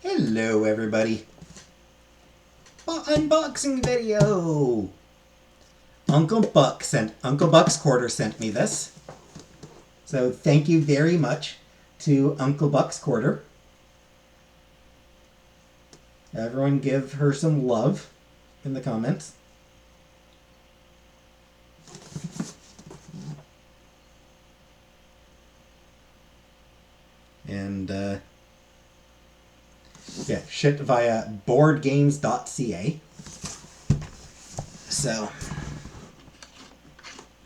Hello, everybody. Unboxing video. Uncle Buck's Quarter sent me this. So thank you very much to Uncle Buck's Quarter. Everyone give her some love in the comments. And yeah, shipped via boardgames.ca. So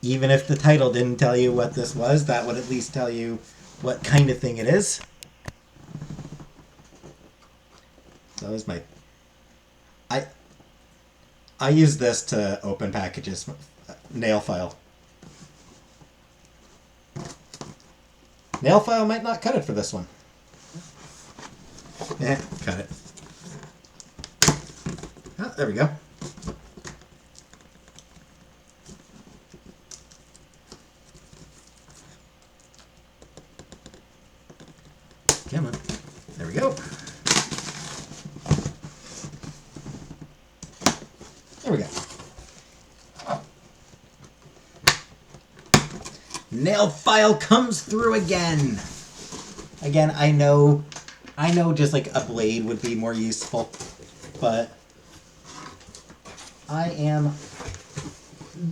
even if the title didn't tell you what this was, that would at least tell you what kind of thing it is. That was my... I use this to open packages. Nail file. Nail file might not cut it for this one. Cut it. Oh, there we go. Come on. There we go. There we go. Nail file comes through again. Again, I know just like a blade would be more useful, but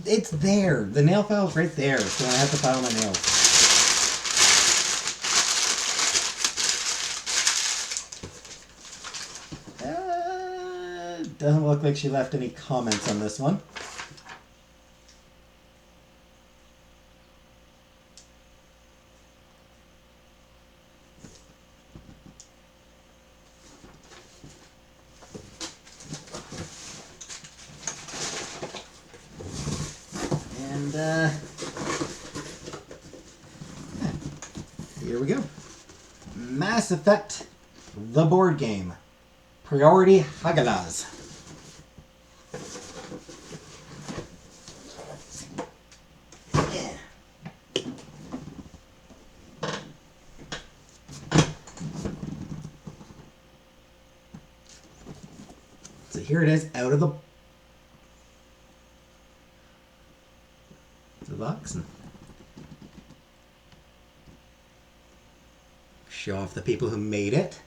it's there. The nail file's right there, so I have to file my nails. Doesn't look like she left any comments on this one. And here we go. Mass Effect, the board game. Priority Hagalaz. So here it is out of the box. And show off the people who made it.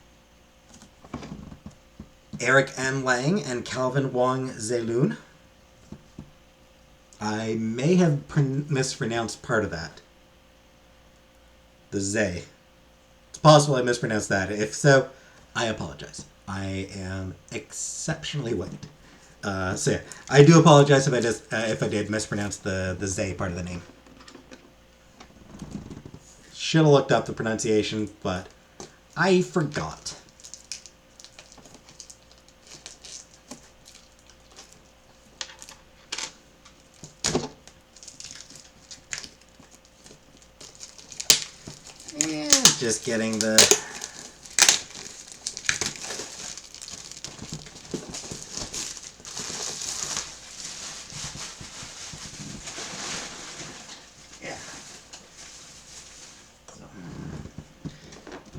Eric N. Lang and Calvin Wong Zelun. I may have mispronounced part of that. The Zay. It's possible I mispronounced that. If so, I apologize. I am exceptionally white. So yeah, I do apologize if I did mispronounce the Zay part of the name. Should have looked up the pronunciation, but I forgot. And just getting the...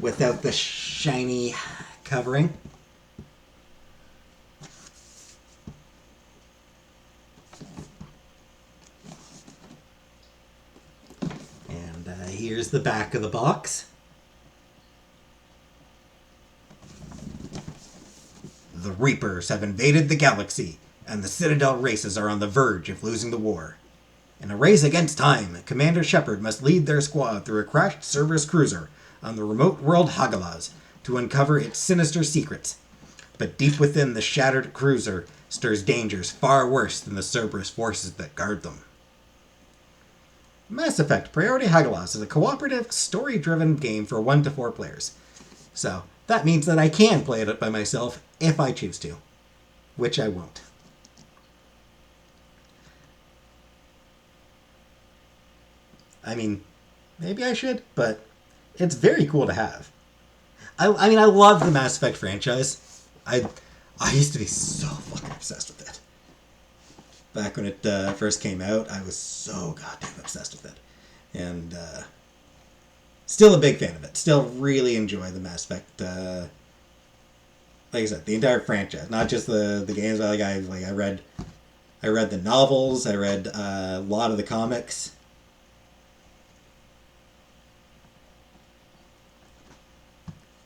without the shiny covering. And here's the back of the box. The Reapers have invaded the galaxy, and the Citadel races are on the verge of losing the war. In a race against time, Commander Shepard must lead their squad through a crashed Cerberus cruiser on the remote world Hagalaz to uncover its sinister secrets. But deep within the shattered cruiser stirs dangers far worse than the Cerberus forces that guard them. Mass Effect Priority Hagalaz is a cooperative, story-driven game for 1 to 4 players. So, that means that I can play it by myself if I choose to. Which I won't. I mean, maybe I should, but it's very cool to have. I mean, I love the Mass Effect franchise. I used to be so fucking obsessed with it. Back when it first came out, I was so goddamn obsessed with it. And still a big fan of it. Still really enjoy the Mass Effect like I said, the entire franchise, not just the games. But I read the novels. I read a lot of the comics.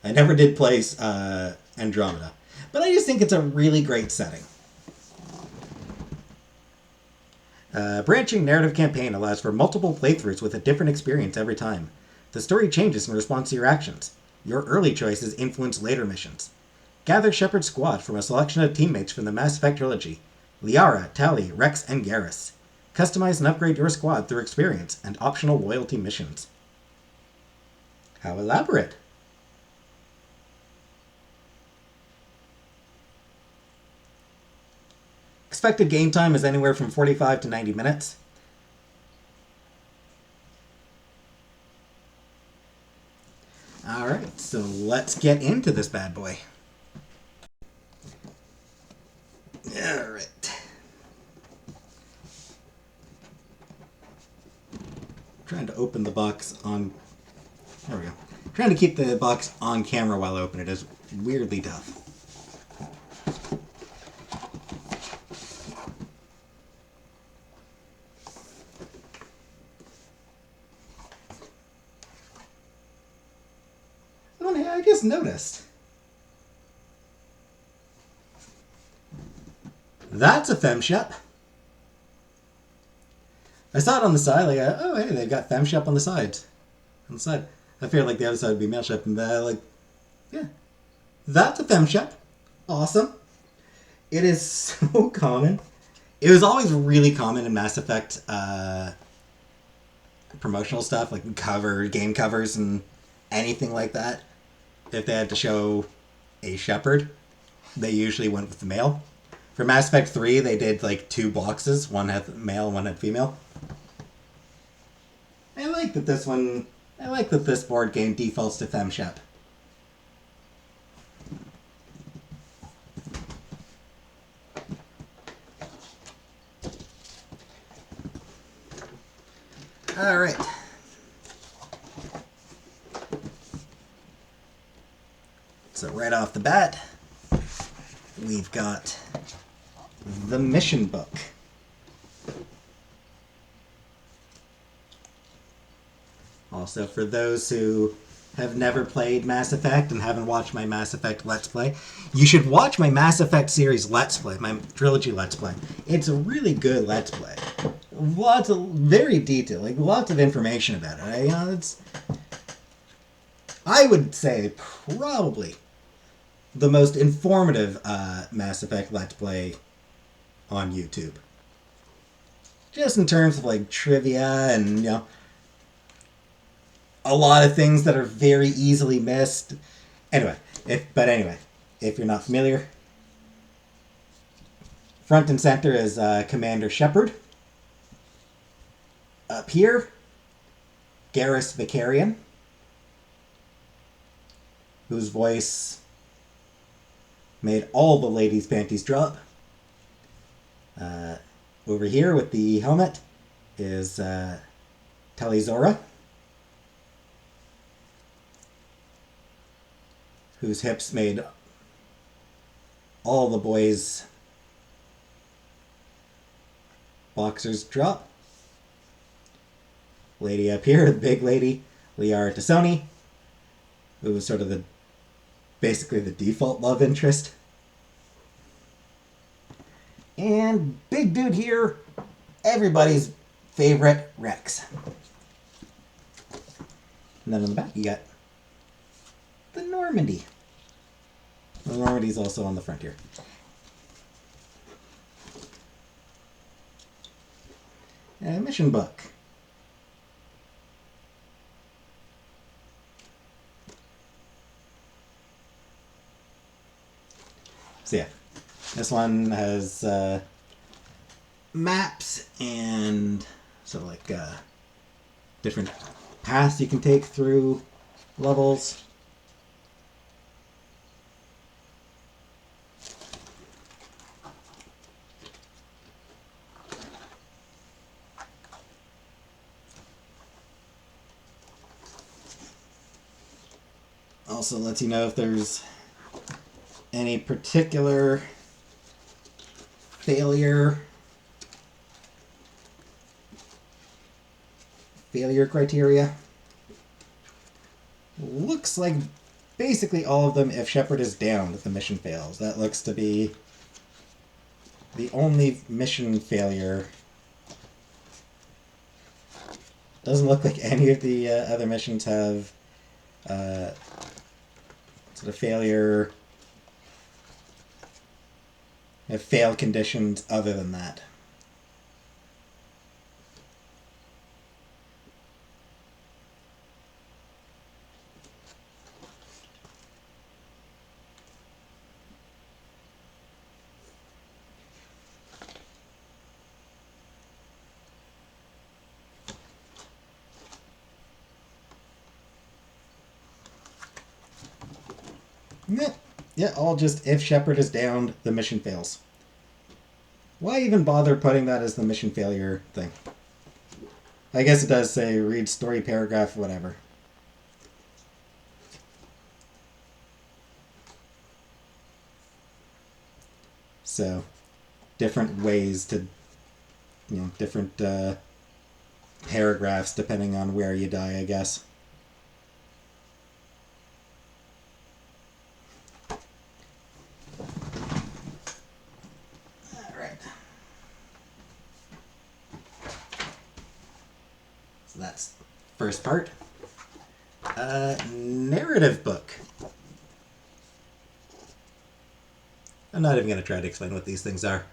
I never did play Andromeda, but I just think it's a really great setting. Branching narrative campaign allows for multiple playthroughs with a different experience every time. The story changes in response to your actions. Your early choices influence later missions. Gather Shepard's squad from a selection of teammates from the Mass Effect trilogy: Liara, Tali, Rex, and Garrus. Customize and upgrade your squad through experience and optional loyalty missions. How elaborate! Expected game time is anywhere from 45 to 90 minutes. Alright, so let's get into this bad boy. Alright. Trying to open the box on... There we go. Trying to keep the box on camera while I open it is weirdly tough. I just noticed. That's a FemShep. I saw it on the side, like, oh, hey, they've got FemShep on the side. On the side. I feel like the other side would be MaleShep, and like, yeah. That's a FemShep. Awesome. It is so common. It was always really common in Mass Effect promotional stuff, like game covers, and anything like that. If they had to show a Shepard, they usually went with the male. For Mass Effect 3, they did like 2 boxes. One had male and one had female. I like that this board game defaults to FemShep. Alright. So right off the bat, we've got the mission book. Also, for those who have never played Mass Effect and haven't watched my Mass Effect Let's Play, you should watch my Mass Effect series Let's Play, my trilogy Let's Play. It's a really good Let's Play. Lots of, very detailed, like lots of information about it. I would say probably the most informative Mass Effect Let's Play on YouTube. Just in terms of like trivia and, a lot of things that are very easily missed. Anyway, if you're not familiar, front and center is Commander Shepard. Up here, Garrus Vakarian, whose voice made all the ladies' panties drop. Over here with the helmet is Tali'Zorah, whose hips made all the boys' boxers drop. Lady up here, the big lady, Liara T'Soni, who was sort of basically the default love interest. And big dude here, everybody's favorite Rex. And then on the back you got the Normandy. The Normandy's also on the front here. Mission book. So yeah, this one has maps and sort of like different paths you can take through levels. Also lets you know if there's any particular failure criteria? Looks like basically all of them, if Shepard is downed, the mission fails. That looks to be the only mission failure. Doesn't look like any of the other missions have sort of failure, have failed conditions other than that. Yeah, all just if Shepard is downed, the mission fails. Why even bother putting that as the mission failure thing? I guess it does say read story paragraph, whatever. So, different ways to, different paragraphs depending on where you die, I guess. Alright. So that's first part. Narrative book. I'm not even going to try to explain what these things are,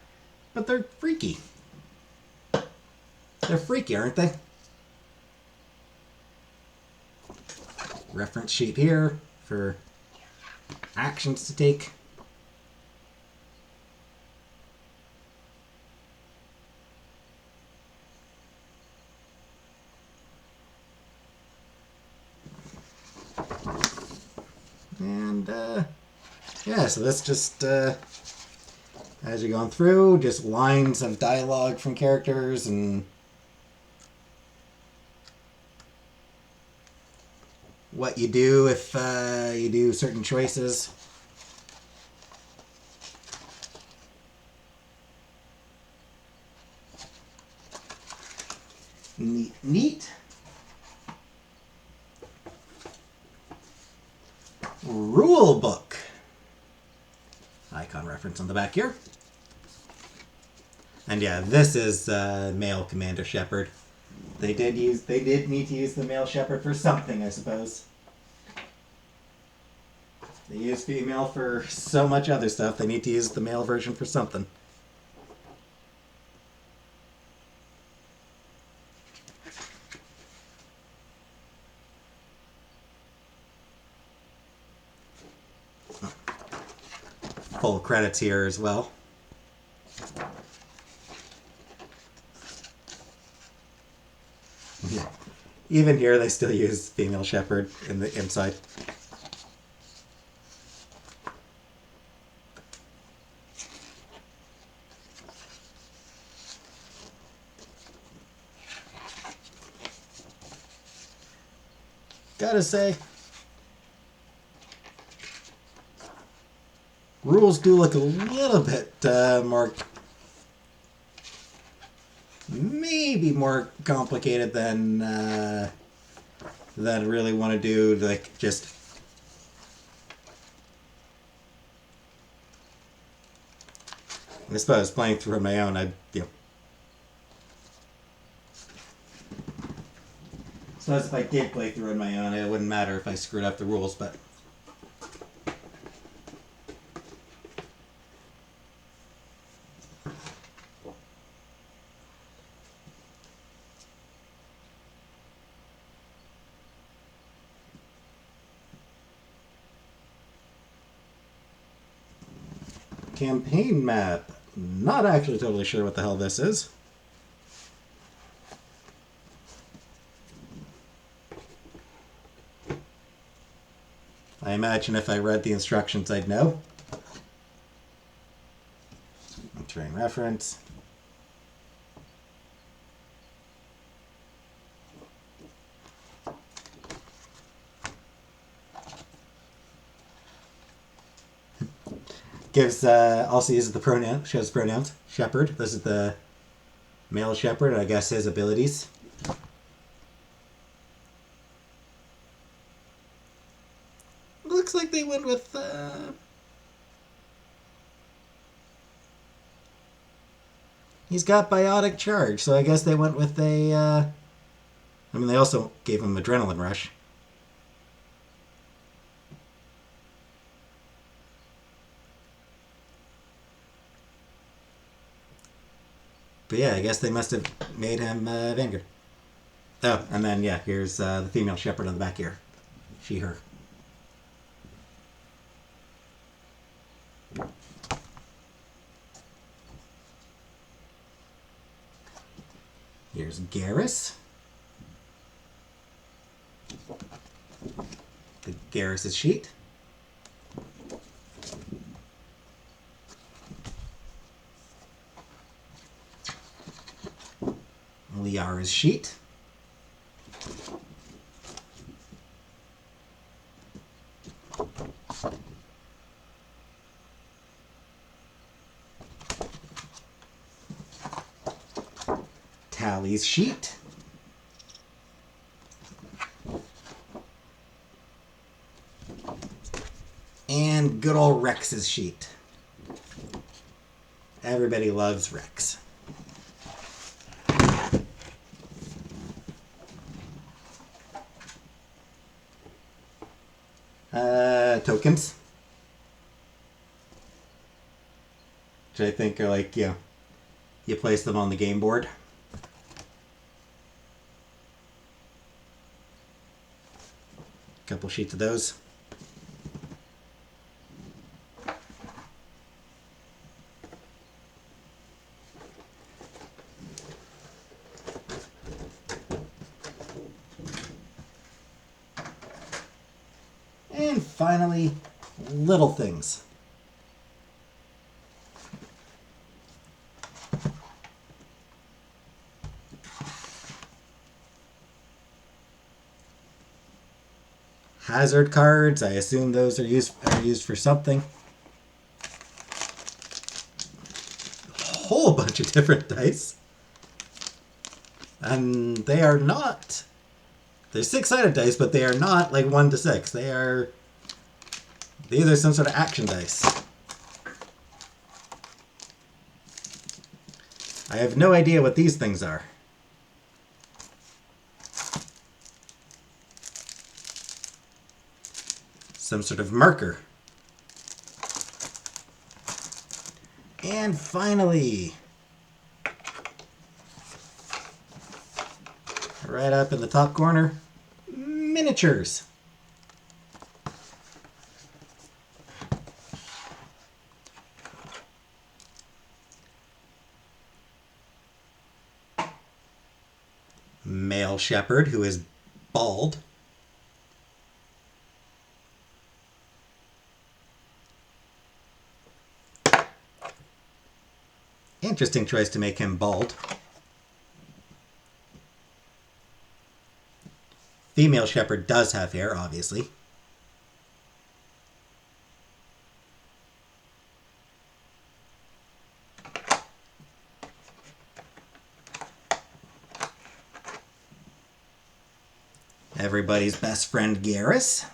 but they're freaky. They're freaky, aren't they? Reference sheet here for actions to take. And, yeah, so that's just, as you're going through, just lines of dialogue from characters and what you do if you do certain choices. Neat. Rule book. Icon reference on the back here. And yeah, this is male Commander Shepard. They did need to use the male Shepard for something, I suppose. They use female for so much other stuff. They need to use the male version for something. Full credits here as well. Yeah. Even here, they still use female Shepard in the inside. Gotta say, rules do look a little bit more, maybe more complicated than really want to do. Like just I suppose playing through on my own, I suppose if I did play through on my own, it wouldn't matter if I screwed up the rules, but. Campaign map. Not actually totally sure what the hell this is. I imagine if I read the instructions, I'd know. Terrain reference. Gives also uses the pronoun, shows pronouns. Shepherd. This is the male shepherd. I guess his abilities. Looks like they went with. He's got biotic charge, so I guess they went with a. I mean, they also gave him adrenaline rush. But yeah, I guess they must have made him Vanguard. Oh, and then yeah, here's the female shepherd on the back here. She, her. Here's Garrus. The Garrus' sheet. Liara's sheet. Tally's sheet. And good old Rex's sheet. Everybody loves Rex. Tokens. Which I think are like, you place them on the game board. Couple sheets of those. And finally, little things. Hazard cards, I assume those are used for something. A whole bunch of different dice. And they are not... They're 6-sided dice, but they are not like 1 to 6. These are some sort of action dice. I have no idea what these things are. Some sort of marker. And finally, right up in the top corner, miniatures. Male shepherd who is bald. Interesting choice to make him bald. Female shepherd does have hair, obviously. Everybody's best friend, Garrus.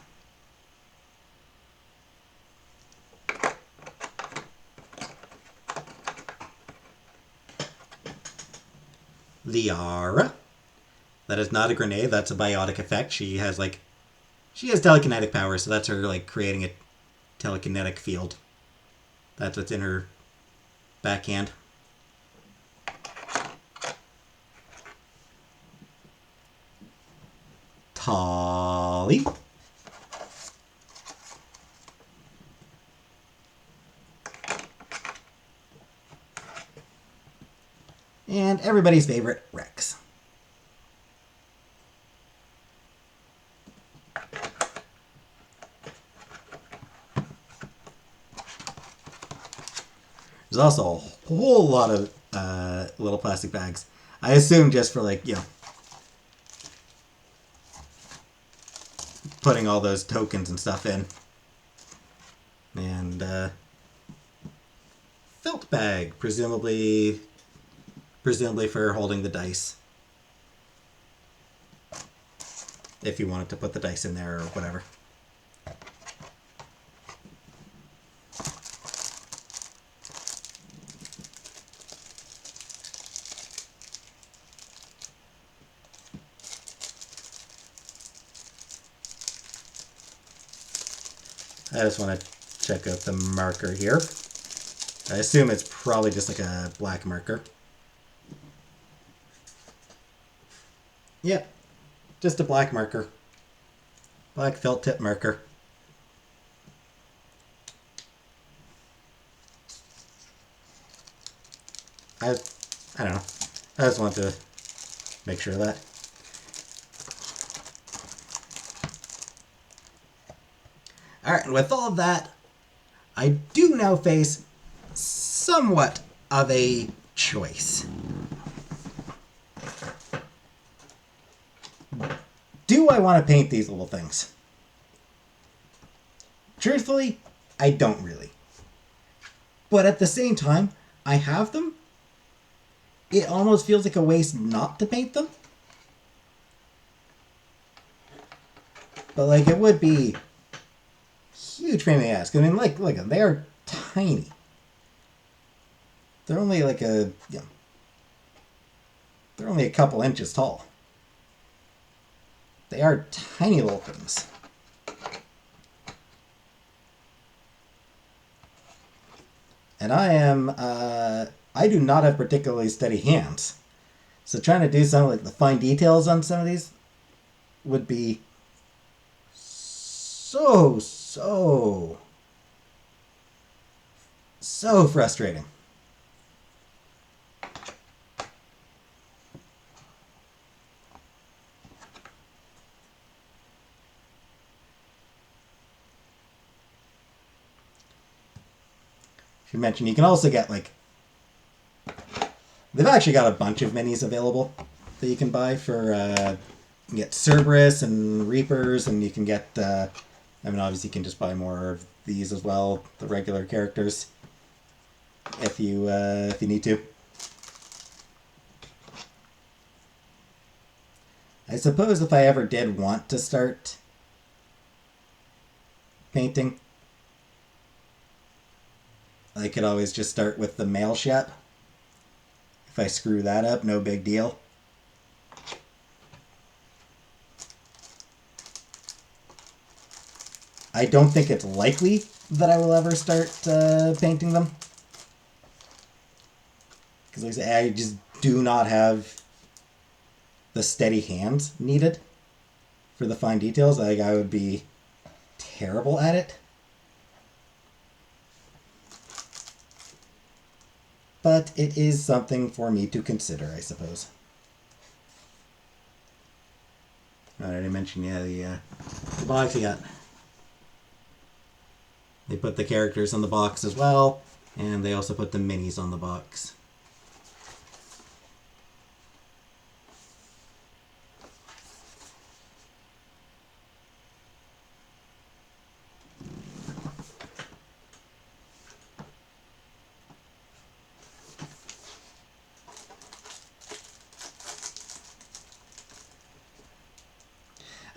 Liara. That is not a grenade, that's a biotic effect. She has telekinetic power, so that's her creating a telekinetic field. That's what's in her backhand. Tali. And everybody's favorite, Rex. There's also a whole lot of little plastic bags. I assume just for putting all those tokens and stuff in. And felt bag, presumably for holding the dice. If you wanted to put the dice in there or whatever. I just want to check out the marker here. I assume it's probably just like a black marker. Yep, just a black marker. Black felt tip marker. I don't know. I just want to make sure of that. Alright, and with all of that, I do now face somewhat of a choice. Do I want to paint these little things? Truthfully, I don't really. But at the same time, I have them. It almost feels like a waste not to paint them. But like, it would be huge pain in the ass. I mean, like, look, they are tiny. They're only like they're only a couple inches tall. They are tiny little things. And I do not have particularly steady hands. So trying to do something like the fine details on some of these would be so frustrating. You mentioned you can also get like, they've actually got a bunch of minis available that you can buy for, you can get Cerberus and Reapers, and you can get, I mean, obviously you can just buy more of these as well, the regular characters, if you need to. I suppose if I ever did want to start painting, I could always just start with the mail shop. If I screw that up, no big deal. I don't think it's likely that I will ever start painting them. Because like I say, I just do not have the steady hands needed for the fine details. Like, I would be terrible at it. But it is something for me to consider, I suppose. I already mentioned, yeah, the box you got. They put the characters on the box as well, and they also put the minis on the box.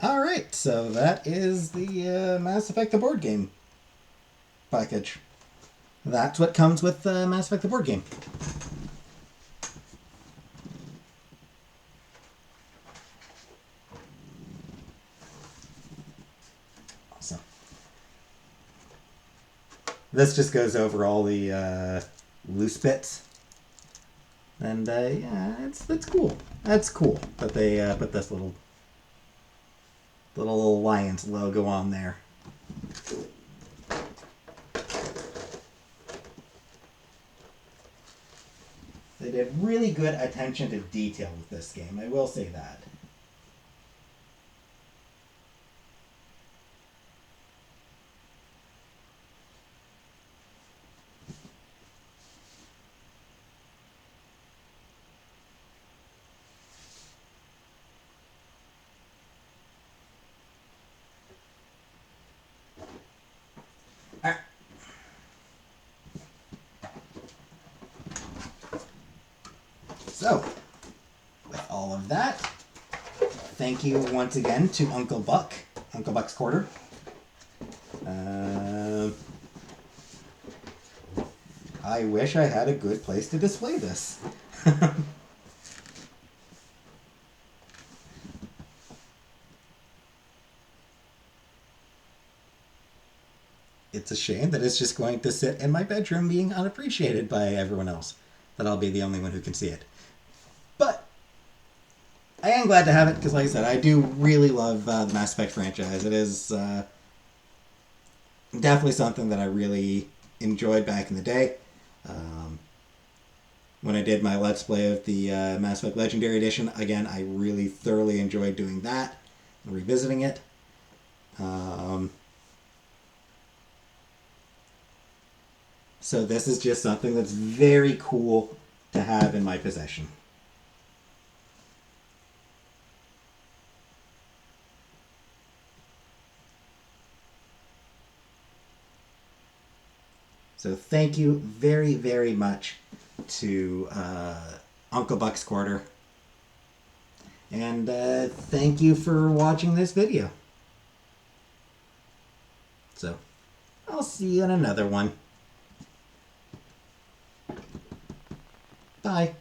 Alright, so that is the Mass Effect the board game package. That's what comes with Mass Effect the board game. So, this just goes over all the loose bits. And yeah, it's cool. That's cool that they put this little Alliance logo on there. They did really good attention to detail with this game, I will say that. that, thank you once again to Uncle Buck, Uncle Buck's Quarter. I wish I had a good place to display this. It's a shame that it's just going to sit in my bedroom being unappreciated by everyone else. That I'll be the only one who can see it. But I am glad to have it because, like I said, I do really love the Mass Effect franchise. It is definitely something that I really enjoyed back in the day. When I did my Let's Play of the Mass Effect Legendary Edition, again, I really thoroughly enjoyed doing that and revisiting it. So this is just something that's very cool to have in my possession. So thank you very, very much to Uncle Buck's Quarter. And thank you for watching this video. So I'll see you in another one. Bye.